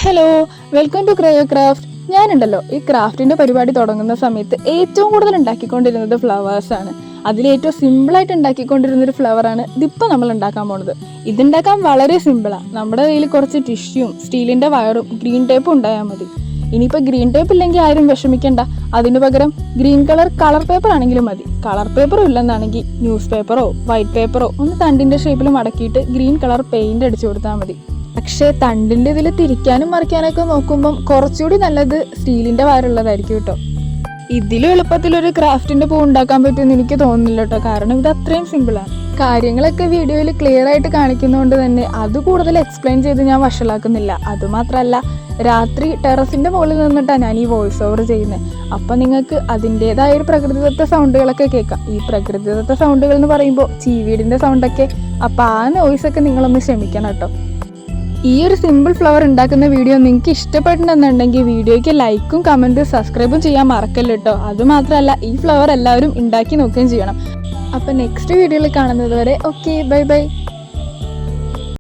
Hello, welcome to cryo craft. ഞാനുണ്ടല്ലോ ഈ ക്രാഫ്റ്റിന്റെ പരിപാടി തുടങ്ങുന്ന സമയത്ത് ഏറ്റവും കൂടുതൽ ഉണ്ടാക്കിക്കൊണ്ടിരുന്നത് ഫ്ലവേഴ്സാണ്. അതിലേറ്റവും സിമ്പിളായിട്ട് ഉണ്ടാക്കിക്കൊണ്ടിരുന്നൊരു ഫ്ലവറാണ് ഇതിപ്പോൾ നമ്മൾ ഉണ്ടാക്കാൻ പോണത്. ഇതുണ്ടാക്കാൻ വളരെ സിമ്പിളാണ്. നമ്മുടെ കയ്യിൽ കുറച്ച് ടിഷ്യൂവും സ്റ്റീലിൻ്റെ വയറും ഗ്രീൻ ടേപ്പും ഉണ്ടായാൽ മതി. ഇനിയിപ്പോൾ ഗ്രീൻ ടേപ്പ് ഇല്ലെങ്കിൽ ആരും വിഷമിക്കേണ്ട. അതിന് പകരം ഗ്രീൻ കളർ പേപ്പർ ആണെങ്കിലും മതി. കളർ പേപ്പറും ഇല്ലെന്നാണെങ്കിൽ ന്യൂസ് പേപ്പറോ വൈറ്റ് പേപ്പറോ ഒന്ന് തണ്ടിൻ്റെ ഷേപ്പിൽ മടക്കിയിട്ട് ഗ്രീൻ കളർ പെയിൻ്റ് അടിച്ചു കൊടുത്താൽ മതി. പക്ഷേ തണ്ടിൻ്റെ ഇതിൽ തിരിക്കാനും മറിക്കാനൊക്കെ നോക്കുമ്പം കുറച്ചുകൂടി നല്ലത് സ്റ്റീലിൻ്റെ വയറുള്ളതായിരിക്കും കേട്ടോ. ഇതിലും എളുപ്പത്തിലൊരു ക്രാഫ്റ്റിൻ്റെ പൂ ഉണ്ടാക്കാൻ പറ്റുമെന്ന് എനിക്ക് തോന്നുന്നില്ല കേട്ടോ. കാരണം ഇത് അത്രയും സിമ്പിളാണ്. കാര്യങ്ങളൊക്കെ വീഡിയോയിൽ ക്ലിയർ ആയിട്ട് കാണിക്കുന്നതുകൊണ്ട് തന്നെ അത് കൂടുതൽ എക്സ്പ്ലെയിൻ ചെയ്ത് ഞാൻ വഷളാക്കുന്നില്ല. അതുമാത്രമല്ല, രാത്രി ടെറസിൻ്റെ മുകളിൽ നിന്നിട്ടാണ് ഞാൻ ഈ വോയിസ് ഓവർ ചെയ്യുന്നത്. അപ്പം നിങ്ങൾക്ക് അതിൻ്റേതായ ഒരു പ്രകൃതിദത്ത സൗണ്ടുകളൊക്കെ കേൾക്കാം. ഈ പ്രകൃതിദത്ത സൗണ്ടുകൾ എന്ന് പറയുമ്പോൾ ചീവീടിൻ്റെ സൗണ്ടൊക്കെ. അപ്പോൾ ആ നോയ്സൊക്കെ നിങ്ങളൊന്ന് ക്ഷമിക്കണം കേട്ടോ. ഈ ഒരു സിമ്പിൾ ഫ്ലവർ ഉണ്ടാക്കുന്ന വീഡിയോ നിങ്ങൾക്ക് ഇഷ്ടപ്പെടണമെന്നുണ്ടെങ്കിൽ വീഡിയോയ്ക്ക് ലൈക്കും കമൻറ്റും സബ്സ്ക്രൈബും ചെയ്യാൻ മറക്കല്ലോ കേട്ടോ. അതുമാത്രമല്ല, ഈ ഫ്ലവർ എല്ലാവരും ഉണ്ടാക്കി നോക്കുകയും ചെയ്യണം. അപ്പോൾ നെക്സ്റ്റ് വീഡിയോയിൽ കാണുന്നത് വരെ ഓക്കെ, ബൈ ബൈ.